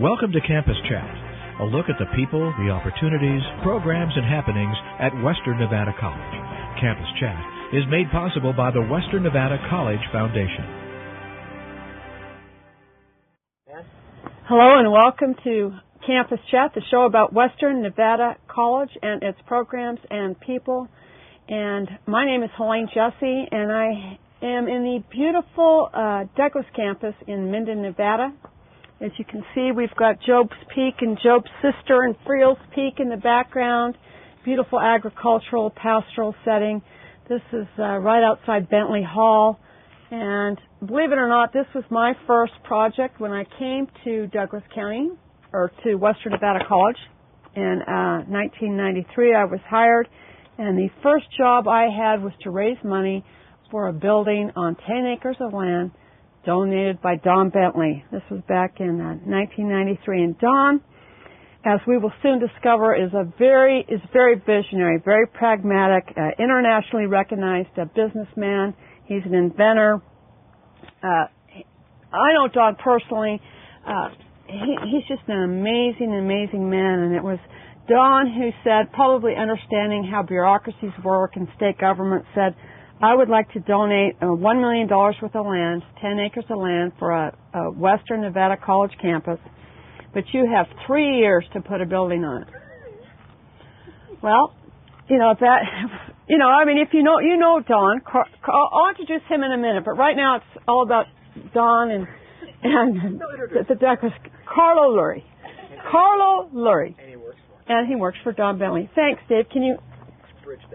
Welcome to Campus Chat, a look at the people, the opportunities, programs, and happenings at Western Nevada College. Campus Chat is made possible by the Western Nevada College Foundation. Hello and welcome to Campus Chat, the show about Western Nevada College and its programs and people. And my name is Helene Jesse, and I am in the beautiful Douglas campus in Minden, Nevada. As you can see, we've got Job's Peak and Job's Sister and Friel's Peak in the background. Beautiful agricultural, pastoral setting. This is right outside Bentley Hall. And believe it or not, this was my first project when I came to Douglas County, or to Western Nevada College. In 1993, I was hired, and the first job I had was to raise money for a building on 10 acres of land donated by Don Bentley. This was back in 1993. And Don, as we will soon discover, is very visionary, very pragmatic, internationally recognized businessman. He's an inventor. I know Don personally. He's just an amazing man. And it was Don who said, probably understanding how bureaucracies work and state government, said, I would like to donate $1 million worth of land, 10 acres of land, for a Western Nevada College campus, but you have 3 years to put a building on it. Well, if you know Don, I'll introduce him in a minute, but right now it's all about Don and the Douglas, Carlo Luri. Carlo Luri. And he works for Don Bentley. Thanks, Dave. Can you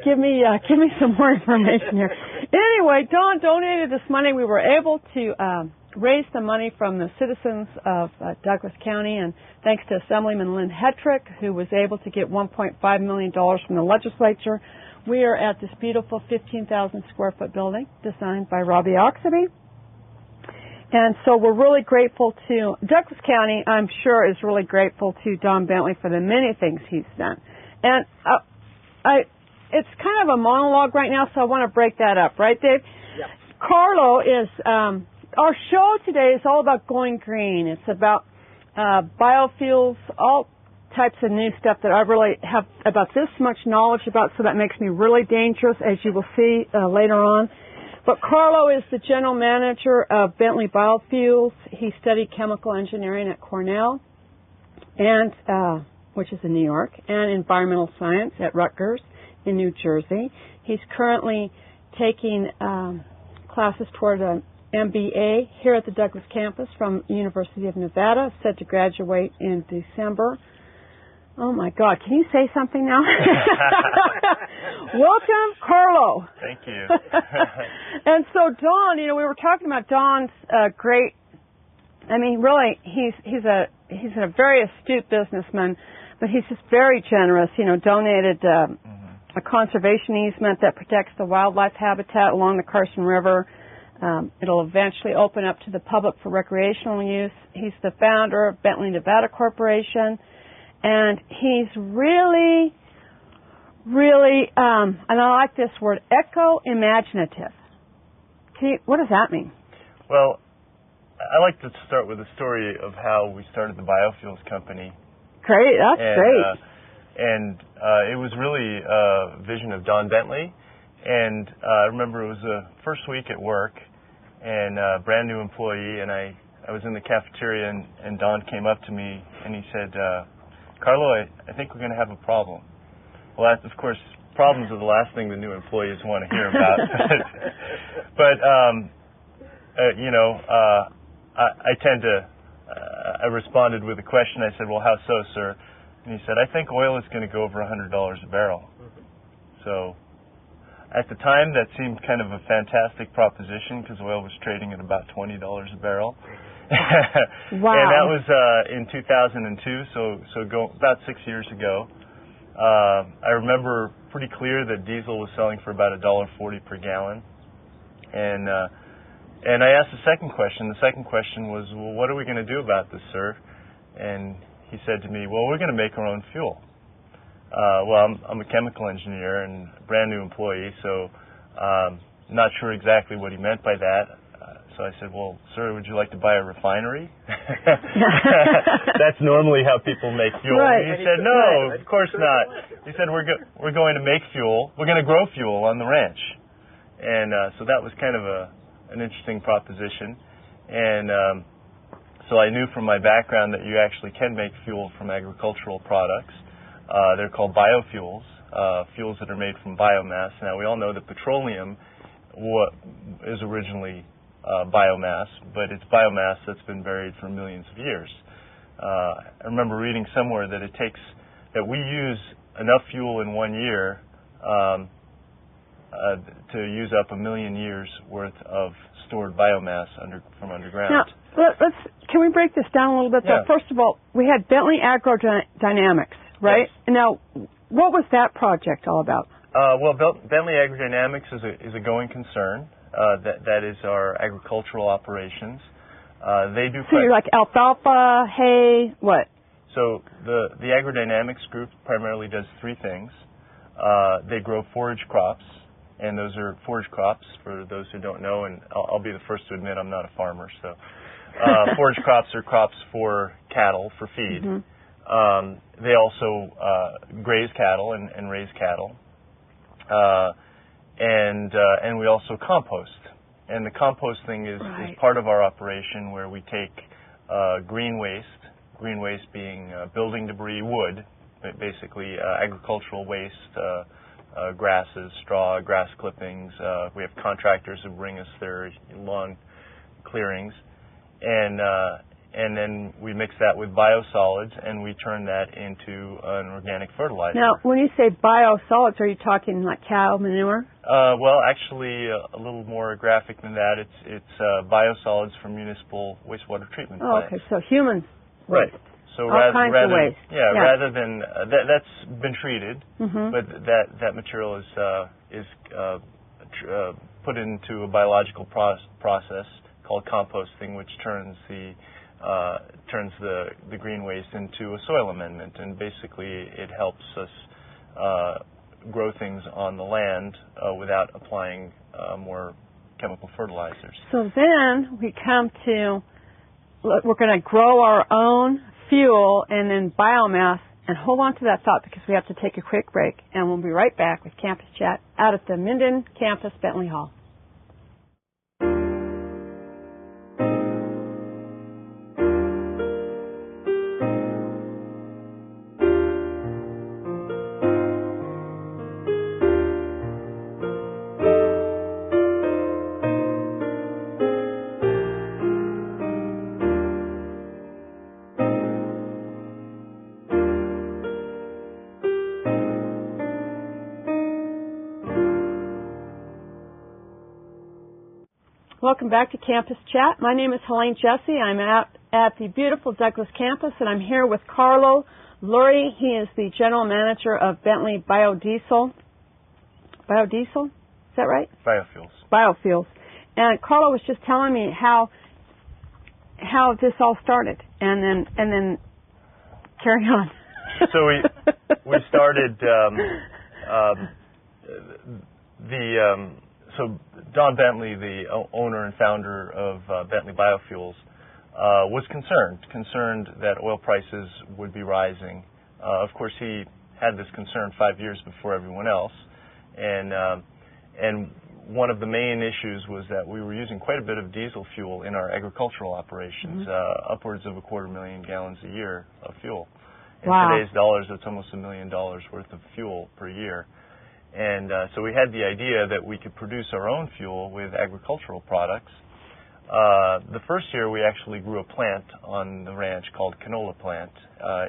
give me some more information here? Anyway, Don donated this money. We were able to raise the money from the citizens of Douglas County, and thanks to Assemblyman Lynn Hetrick, who was able to get $1.5 million from the legislature, we are at this beautiful 15,000 square foot building designed by Robbie Oxeby. And so we're really grateful to Douglas County, I'm sure, is really grateful to Don Bentley for the many things he's done. And it's kind of a monologue right now, so I want to break that up. Right, Dave? Yep. Carlo is, our show today is all about going green. It's about biofuels, all types of new stuff that I really have about this much knowledge about, so that makes me really dangerous, as you will see later on. But Carlo is the general manager of Bentley Biofuels. He studied chemical engineering at Cornell, and which is in New York, and environmental science at Rutgers in New Jersey. He's currently taking classes toward an MBA here at the Douglas campus from University of Nevada, set to graduate in December. Oh, my God. Can you say something now? Welcome, Carlo. Thank you. And so, Don, we were talking about Don's great, really, he's a very astute businessman, but he's just very generous, donated a conservation easement that protects the wildlife habitat along the Carson River. It'll eventually open up to the public for recreational use. He's the founder of Bentley Nevada Corporation. And he's really, and I like this word, eco-imaginative. What does that mean? Well, I like to start with a story of how we started the Biofuels company. Great, that's great. It was really a vision of Don Bentley. And I remember it was the first week at work, and a brand new employee, and I was in the cafeteria, and Don came up to me, and he said, Carlo, I think we're going to have a problem. Well, of course, problems are the last thing the new employees want to hear about. I responded with a question. I said, well, how so, sir? And he said, I think oil is going to go over $100 a barrel. So at the time, that seemed kind of a fantastic proposition because oil was trading at about $20 a barrel. Wow. And that was in 2002, so about 6 years ago. I remember pretty clear that diesel was selling for about $1.40 per gallon. And I asked the second question. The second question was, well, what are we going to do about this, sir? And he said to me, well, we're going to make our own fuel. I'm a chemical engineer and a brand new employee, so not sure exactly what he meant by that. So I said, well, sir, would you like to buy a refinery? That's normally how people make fuel. Right. He said, no, of course not. He said, we're going to make fuel. We're going to grow fuel on the ranch. And so that was kind of an interesting proposition. And so I knew from my background that you actually can make fuel from agricultural products. They're called biofuels, fuels that are made from biomass. Now, we all know that petroleum is originally biomass, but it's biomass that's been buried for millions of years. I remember reading somewhere that we use enough fuel in 1 year to use up 1 million years worth of stored biomass from underground. Now, can we break this down a little bit? Yeah. Though? First of all, we had Bentley Agrodynamics, right? Yes. Now, what was that project all about? Well, Bentley Agrodynamics is a going concern. That is our agricultural operations. They do. So you're like alfalfa, hay, what? So the agrodynamics group primarily does three things. They grow forage crops, and those are forage crops for those who don't know. And I'll be the first to admit I'm not a farmer. So forage crops are crops for cattle for feed. Mm-hmm. They also graze cattle and raise cattle. And we also compost. And the composting is part of our operation where we take green waste being building debris, wood, basically agricultural waste, grasses, straw, grass clippings. We have contractors who bring us their lawn clearings. And then we mix that with biosolids, and we turn that into an organic fertilizer. Now, when you say biosolids, are you talking like cow manure? Well, actually, a little more graphic than that. It's biosolids from municipal wastewater treatment plants. Oh, okay. So human waste. Right. So all kinds of waste. Yeah, rather than that's been treated, mm-hmm. but that material is put into a biological process called composting, which turns the green waste into a soil amendment, and basically it helps us grow things on the land without applying more chemical fertilizers. So then we come to, we're going to grow our own fuel and then biomass, and hold on to that thought because we have to take a quick break, and we'll be right back with Campus Chat out at the Minden Campus, Bentley Hall. Welcome back to Campus Chat. My name is Helene Jesse. I'm out at the beautiful Douglas campus, and I'm here with Carlo Luri. He is the general manager of Bentley Biodiesel. Biodiesel? Is that right? Biofuels. Biofuels. And Carlo was just telling me how this all started, and then carry on. So we started So Don Bentley, the owner and founder of Bentley Biofuels, was concerned that oil prices would be rising. Of course, he had this concern 5 years before everyone else, and one of the main issues was that we were using quite a bit of diesel fuel in our agricultural operations, mm-hmm. Upwards of 250,000 gallons a year of fuel. In today's dollars, that's almost $1 million worth of fuel per year. And so we had the idea that we could produce our own fuel with agricultural products. The first year we actually grew a plant on the ranch called canola plant.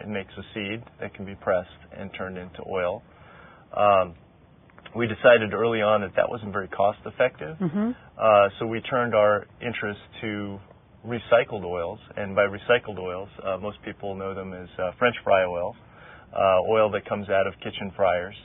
It makes a seed that can be pressed and turned into oil. We decided early on that wasn't very cost effective. Mm-hmm. So we turned our interest to recycled oils. And by recycled oils, most people know them as French fry oil, oil that comes out of kitchen fryers.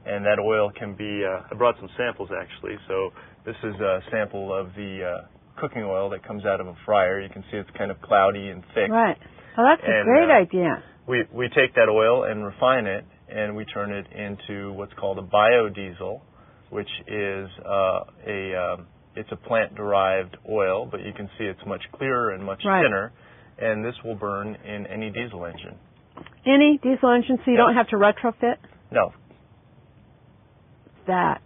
And that oil can be, I brought some samples actually. So this is a sample of the cooking oil that comes out of a fryer. You can see it's kind of cloudy and thick. Right. Well, that's a great idea. We take that oil and refine it, and we turn it into what's called a biodiesel, which is a it's a plant-derived oil, but you can see it's much clearer and much Right. thinner, and this will burn in any diesel engine. Any diesel engine, so you don't have to retrofit? No. That's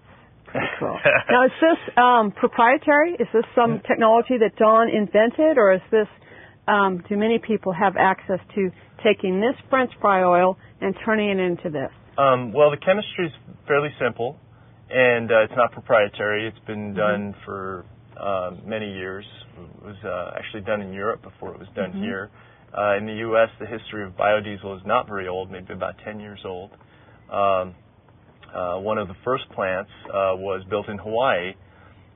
pretty cool. Now, is this proprietary? Is this some technology that Don invented, or is this, do many people have access to taking this French fry oil and turning it into this? Well, the chemistry is fairly simple, and it's not proprietary. It's been done for many years. It was actually done in Europe before it was done here. In the U.S., the history of biodiesel is not very old, maybe about 10 years old. One of the first plants was built in Hawaii,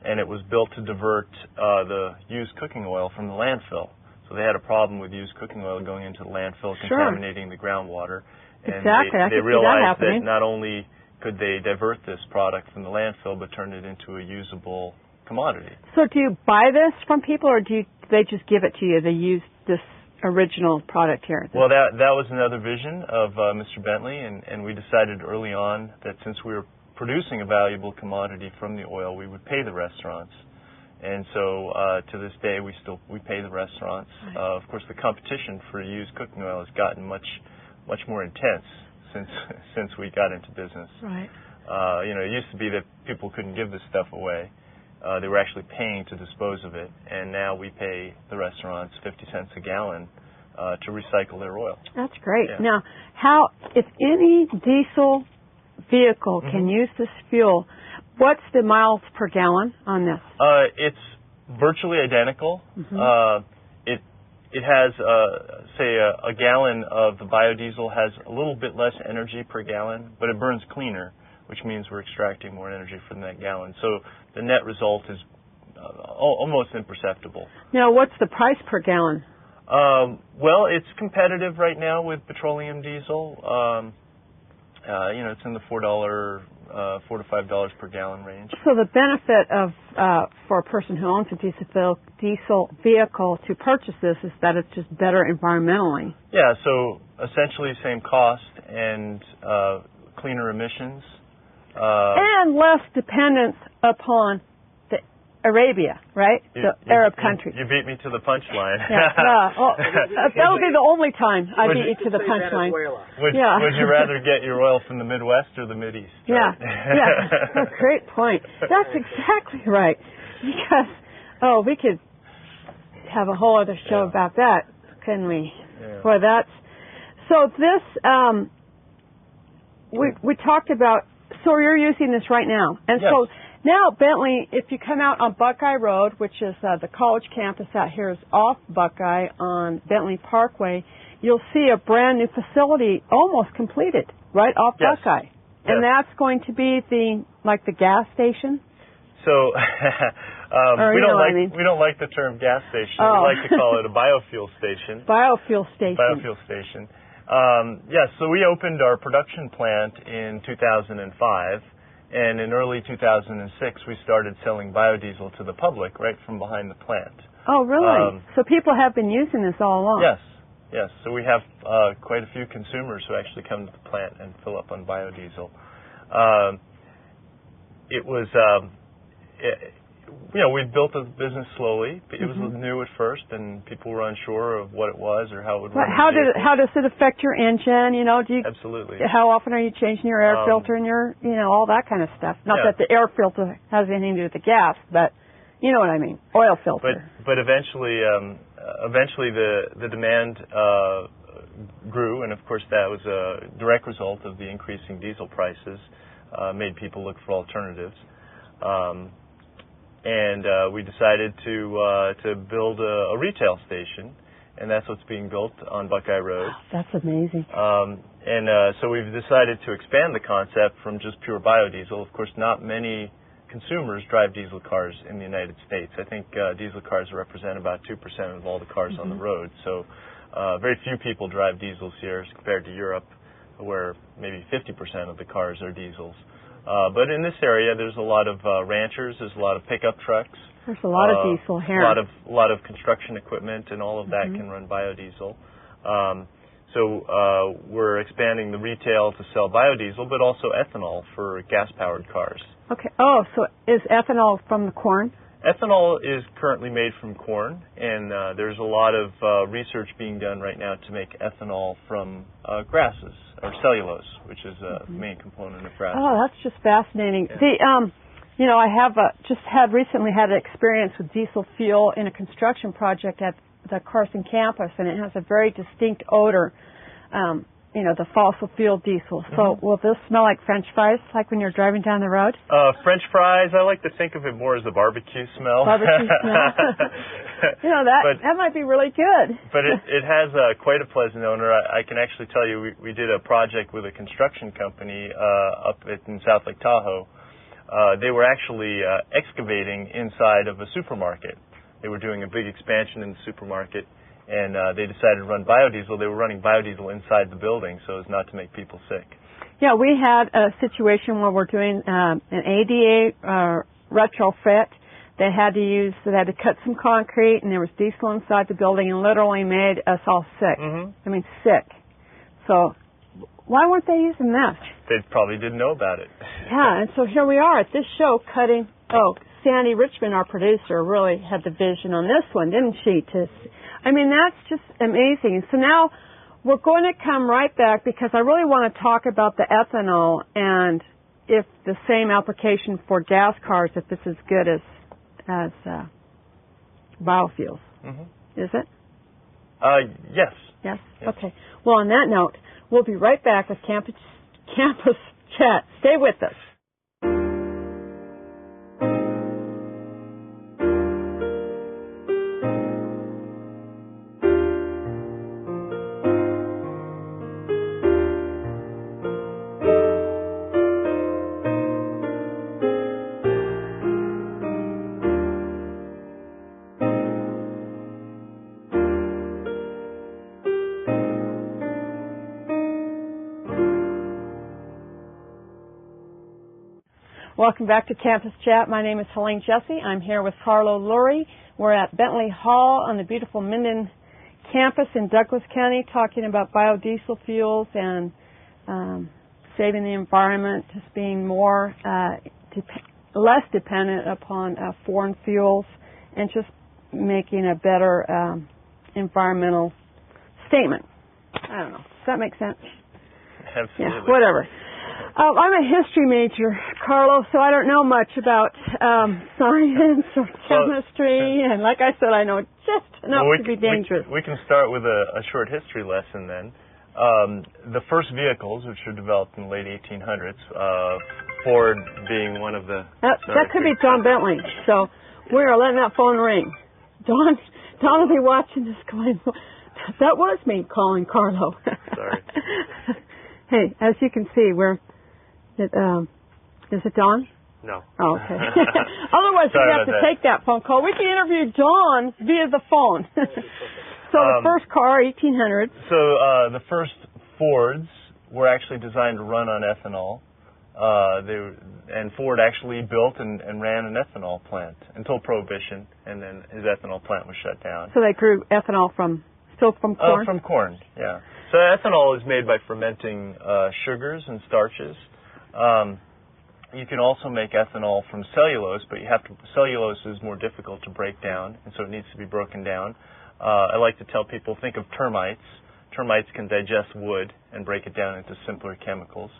and it was built to divert the used cooking oil from the landfill. So they had a problem with used cooking oil going into the landfill, contaminating the groundwater. And they realized that not only could they divert this product from the landfill, but turn it into a usable commodity. So do you buy this from people, or do they just give it to you? They use this original product here? Well, that was another vision of Mr. Bentley, and we decided early on that since we were producing a valuable commodity from the oil, we would pay the restaurants. And so to this day, we pay the restaurants. Right. Of course, the competition for used cooking oil has gotten much more intense since we got into business. Right. It used to be that people couldn't give this stuff away. They were actually paying to dispose of it, and now we pay the restaurants 50 cents a gallon to recycle their oil. That's great. Yeah. Now, if any diesel vehicle can use this fuel, what's the miles per gallon on this? It's virtually identical. It has, say, a gallon of the biodiesel has a little bit less energy per gallon, but it burns cleaner, which means we're extracting more energy from that gallon. So the net result is almost imperceptible. Now, what's the price per gallon? Well, it's competitive right now with petroleum diesel. It's in the $4 to $5 per gallon range. So the benefit of for a person who owns a diesel vehicle to purchase this is that it's just better environmentally. Yeah. So essentially, same cost and cleaner emissions. And less dependence upon the Arabia, right? The Arab countries. You beat me to the punchline. That'll be the only time I beat you to the punchline. Would you rather get your oil from the Midwest or the Mideast? Right? That's a great point. That's exactly right. Because, we could have a whole other show about that, couldn't we? Yeah. Boy, so this, we talked about. So you're using this right now. And so now, Bentley, if you come out on Buckeye Road, which is the college campus out here is off Buckeye on Bentley Parkway, you'll see a brand new facility almost completed right off Buckeye. And that's going to be the gas station? So we don't like the term gas station. We like to call it a biofuel station. Biofuel station. Biofuel station. So we opened our production plant in 2005, and in early 2006 we started selling biodiesel to the public right from behind the plant. Oh, really? So people have been using this all along? Yes. So we have quite a few consumers who actually come to the plant and fill up on biodiesel. We built the business slowly. It was new at first, and people were unsure of what it was or how it would run. How does it affect your engine? Absolutely. How often are you changing your air filter and your, all that kind of stuff? Not that the air filter has anything to do with the gas, but you know what I mean, oil filter. But eventually the demand grew, and of course that was a direct result of the increasing diesel prices. Made people look for alternatives. And we decided to build a retail station, and that's what's being built on Buckeye Road. That's amazing. So we've decided to expand the concept from just pure biodiesel. Of course, not many consumers drive diesel cars in the United States. I think diesel cars represent about 2% of all the cars on the road. So very few people drive diesels here as compared to Europe, where maybe 50% of the cars are diesels. But in this area, there's a lot of ranchers. There's a lot of pickup trucks. There's a lot of diesel here. A lot of construction equipment, and all of that can run biodiesel. So we're expanding the retail to sell biodiesel, but also ethanol for gas-powered cars. Okay. Oh, so is ethanol from the corn? Ethanol is currently made from corn, and there's a lot of research being done right now to make ethanol from grasses, or cellulose, which is a main component of grasses. Oh, that's just fascinating. Yeah. I have recently had an experience with diesel fuel in a construction project at the Carson campus, and it has a very distinct odor. The fossil fuel diesel. So will this smell like French fries, like when you're driving down the road? French fries, I like to think of it more as a barbecue smell. Barbecue smell. That might be really good. But it has quite a pleasant odor. I can actually tell you, we did a project with a construction company up in South Lake Tahoe. They were actually excavating inside of a supermarket. They were doing a big expansion in the supermarket. And they decided to run biodiesel. They were running biodiesel inside the building so as not to make people sick. Yeah, we had a situation where we're doing an ADA retrofit. They had to cut some concrete, and there was diesel inside the building, and literally made us all sick. I mean, sick. So why weren't they using this? They probably didn't know about it. Yeah, and so here we are at this show cutting. Oh, Sandy Richmond, our producer, really had the vision on this one, didn't she? That's just amazing. So now we're going to come right back because I really want to talk about the ethanol and if the same application for gas cars, if it's as good as biofuels. Is it? Yes. Yes? Okay. Well, on that note, we'll be right back with Campus Chat. Stay with us. Welcome back to Campus Chat. My name is Helene Jesse. I'm here with Carlo Luri. We're at Bentley Hall on the beautiful Minden campus in Douglas County talking about biodiesel fuels and saving the environment, just being more less dependent upon foreign fuels and just making a better environmental statement. I don't know. Does that make sense? Absolutely. Yeah, whatever. I'm a history major, Carlo, so I don't know much about science or chemistry, and like I said, I know just enough to be dangerous. We can start with a short history lesson then. The first vehicles, which were developed in the late 1800s, Ford being one of the... That could be John Bentley, so we are letting that phone ring. Don will be watching this going, that was me calling Carlo. Sorry. Hey, as you can see, is it Don? No. Oh, okay. Otherwise, we have to take that phone call. We can interview Don via the phone. So the first car, 1800s. So the first Fords were actually designed to run on ethanol. And Ford actually built and ran an ethanol plant until Prohibition, and then his ethanol plant was shut down. So they grew ethanol from corn? From corn, yeah. So ethanol is made by fermenting sugars and starches. You can also make ethanol from cellulose, but cellulose is more difficult to break down, and so it needs to be broken down. I like to tell people, think of termites. Termites can digest wood and break it down into simpler chemicals.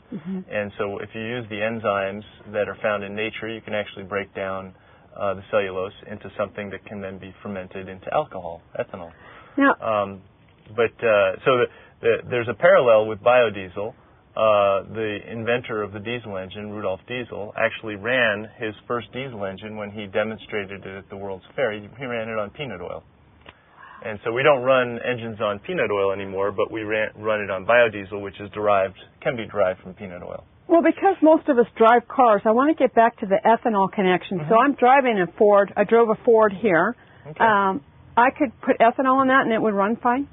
And so if you use the enzymes that are found in nature, you can actually break down the cellulose into something that can then be fermented into alcohol, ethanol. Yeah. There's a parallel with biodiesel. The inventor of the diesel engine, Rudolf Diesel, actually ran his first diesel engine when he demonstrated it at the World's Fair. He ran it on peanut oil. And so we don't run engines on peanut oil anymore, but we run it on biodiesel, which can be derived from peanut oil. Well, because most of us drive cars, I want to get back to the ethanol connection. So I'm driving a Ford. I drove a Ford here. Okay. I could put ethanol in that and it would run fine?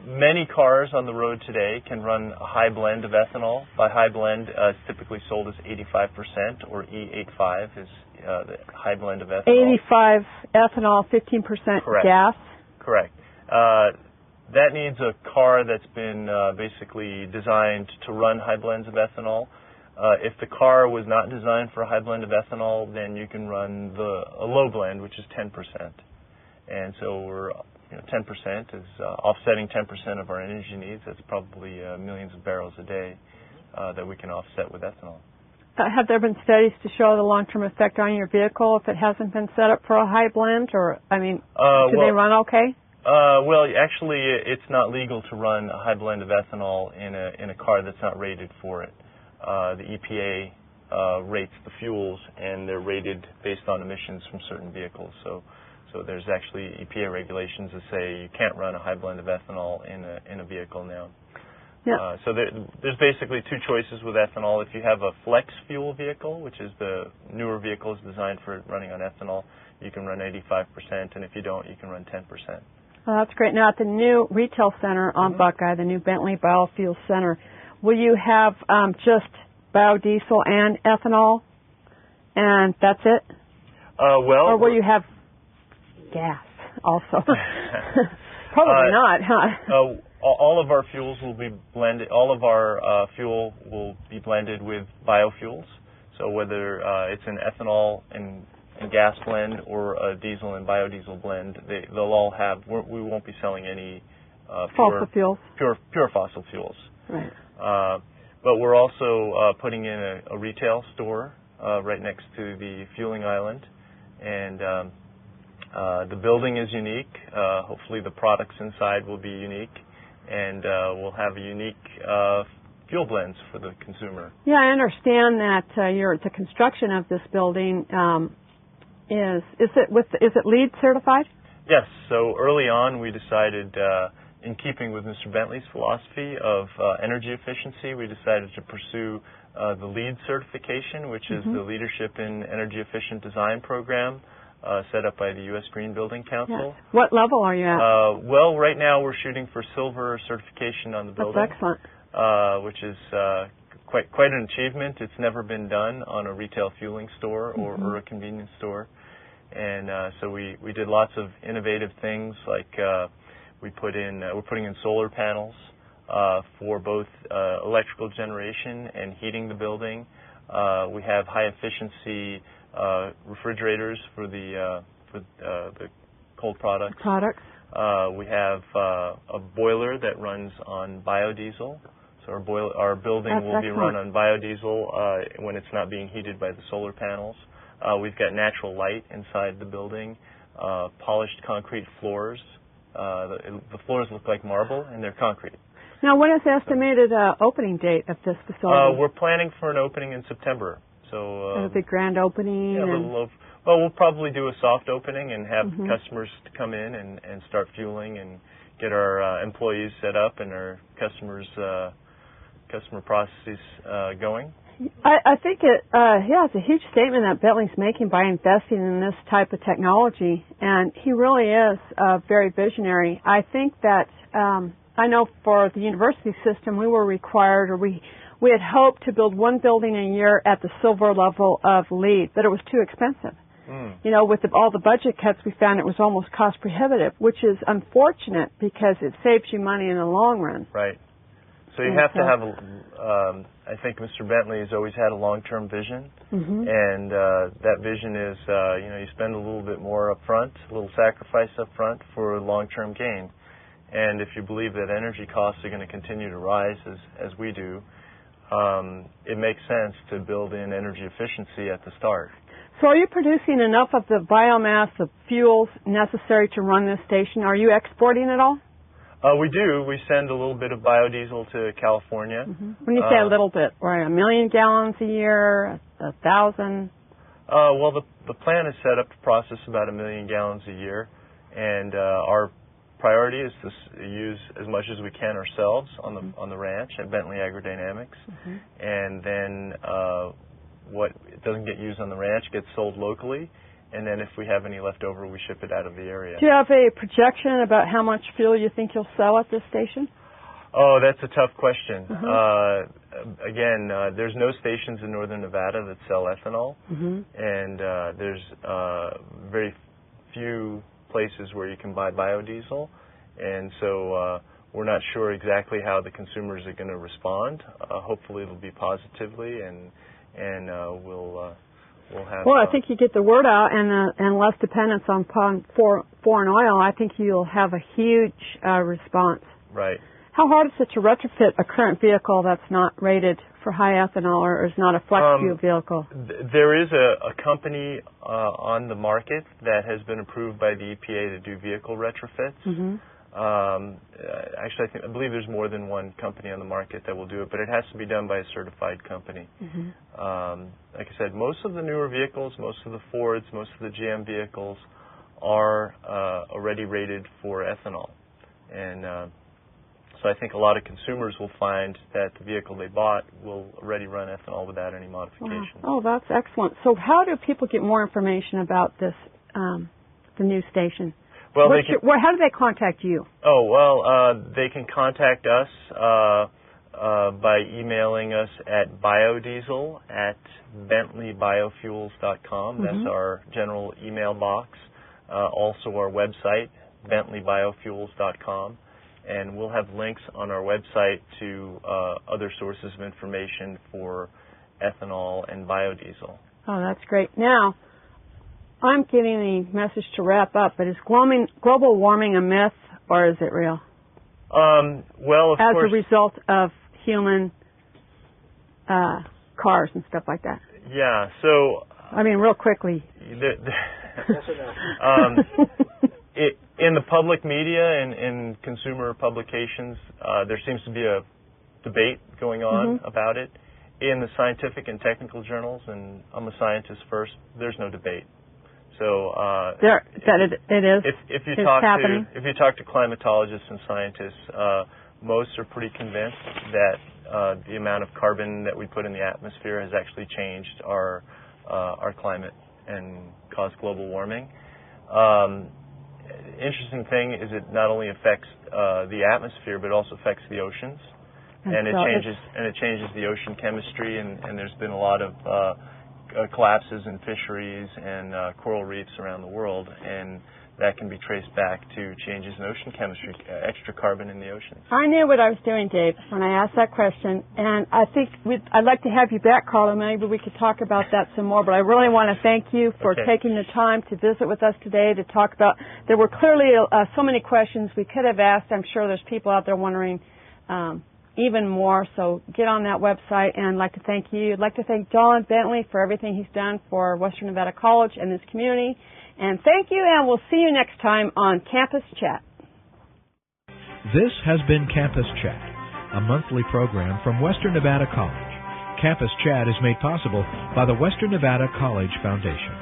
Many cars on the road today can run a high blend of ethanol. By high blend, it's typically sold as 85%, or E85 is the high blend of ethanol. 85 ethanol, 15% Correct. gas? Correct. That needs a car that's been basically designed to run high blends of ethanol. If the car was not designed for a high blend of ethanol, then you can run a low blend, which is 10%. And so we're 10% is offsetting 10% of our energy needs. That's probably millions of barrels a day that we can offset with ethanol. Have there been studies to show the long-term effect on your vehicle if it hasn't been set up for a high blend? Or, do they run okay? Well, actually, it's not legal to run a high blend of ethanol in a car that's not rated for it. The EPA rates the fuels, and they're rated based on emissions from certain vehicles. So there's actually EPA regulations that say you can't run a high blend of ethanol in a vehicle now. Yeah. So there's basically two choices with ethanol. If you have a flex fuel vehicle, which is the newer vehicles designed for running on ethanol, you can run 85%, and if you don't, you can run 10%. Oh, that's great. Now, at the new retail center on Buckeye, the new Bentley Biofuels Center, will you have just biodiesel and ethanol, and that's it? Or will you have gas also? Probably not, huh? All of our fuels will be blended. All of our fuel will be blended with biofuels. So whether it's an ethanol and gas blend or a diesel and biodiesel blend, they'll all have. We won't be selling any fossil fuels. Pure fossil fuels. Right. But we're also putting in a retail store right next to the fueling island, and the building is unique. Hopefully, the products inside will be unique, and we'll have a unique fuel blends for the consumer. Yeah, I understand that the construction of this building is it LEED certified? Yes. So early on, we decided, in keeping with Mr. Bentley's philosophy of energy efficiency, we decided to pursue the LEED certification, which is the Leadership in Energy Efficient Design program set up by the U.S. Green Building Council. Yes. What level are you at? Well, right now we're shooting for silver certification on the building. That's excellent. Which is quite an achievement. It's never been done on a retail fueling store or a convenience store. And so we did lots of innovative things, like we're putting in solar panels for both electrical generation and heating the building. We have high efficiency refrigerators for the cold products. We have a boiler that runs on biodiesel. So our building will be run on biodiesel when it's not being heated by the solar panels. We've got natural light inside the building, polished concrete floors. The floors look like marble, and they're concrete. Now, when is the estimated opening date of this facility? We're planning for an opening in September. So a big grand opening? Yeah, we'll probably do a soft opening and have customers to come in and start fueling and get our employees set up and our customer processes going. I think it's a huge statement that Bentley's making by investing in this type of technology, and he really is very visionary. I think that I know for the university system we were required, or we had hoped to build one building a year at the silver level of LEED, but it was too expensive. With all the budget cuts, we found it was almost cost prohibitive, which is unfortunate because it saves you money in the long run. Right. So you have to have I think Mr. Bentley has always had a long-term vision, and that vision is, you spend a little bit more up front, a little sacrifice up front for long-term gain. And if you believe that energy costs are going to continue to rise as we do, it makes sense to build in energy efficiency at the start. So are you producing enough of the biomass, of fuels necessary to run this station? Are you exporting at all? We do. We send a little bit of biodiesel to California. When you say a little bit, right, 1 million gallons a year, 1,000? Well, the plan is set up to process about 1 million gallons a year, and our priority is to use as much as we can ourselves on the ranch at Bentley Agrodynamics, and then what doesn't get used on the ranch gets sold locally. And then if we have any left over, we ship it out of the area. Do you have a projection about how much fuel you think you'll sell at this station? Oh, that's a tough question. Again, there's no stations in northern Nevada that sell ethanol. And there's very few places where you can buy biodiesel. And so We're not sure exactly how the consumers are going to respond. Hopefully, it'll be positively, and we'll have. Well, I think you get the word out and less dependence on foreign oil. I think you'll have a huge response. Right. How hard is it to retrofit a current vehicle that's not rated for high ethanol or is not a flex fuel vehicle? There is a company on the market that has been approved by the EPA to do vehicle retrofits. Mm-hmm. Actually, I believe there's more than one company on the market that will do it, but it has to be done by a certified company. Mm-hmm. Like I said, most of the newer vehicles, most of the Fords, most of the GM vehicles are already rated for ethanol. And so I think a lot of consumers will find that the vehicle they bought will already run ethanol without any modifications. Wow. Oh, that's excellent. So how do people get more information about this, the new station? Well, how do they contact you? Oh, well, they can contact us by emailing us at biodiesel@bentley-biofuels.com. Mm-hmm. That's our general email box. Also our website, bentley-biofuels.com. And we'll have links on our website to other sources of information for ethanol and biodiesel. Oh, that's great. Now, I'm getting the message to wrap up, but is global warming a myth or is it real? Well, of course. As a result of human cars and stuff like that. Yeah, so... I mean, real quickly. In the public media and in consumer publications, there seems to be a debate going on mm-hmm. about it. In the scientific and technical journals, and I'm a scientist first, there's no debate. So if you talk to climatologists and scientists, most are pretty convinced that the amount of carbon that we put in the atmosphere has actually changed our climate and caused global warming. Interesting thing is it not only affects the atmosphere, but it also affects the oceans, and it changes the ocean chemistry. And there's been a lot of collapses in fisheries and coral reefs around the world, and that can be traced back to changes in ocean chemistry, extra carbon in the oceans. I knew what I was doing, Dave, when I asked that question, and I think I'd like to have you back, Carlo. Maybe we could talk about that some more, but I really want to thank you for taking the time to visit with us today to talk about. There were clearly so many questions we could have asked. I'm sure there's people out there wondering even more, so get on that website, and I'd like to thank you. I'd like to thank Don Bentley for everything he's done for Western Nevada College and this community. And thank you, and we'll see you next time on Campus Chat. This has been Campus Chat, a monthly program from Western Nevada College. Campus Chat is made possible by the Western Nevada College Foundation.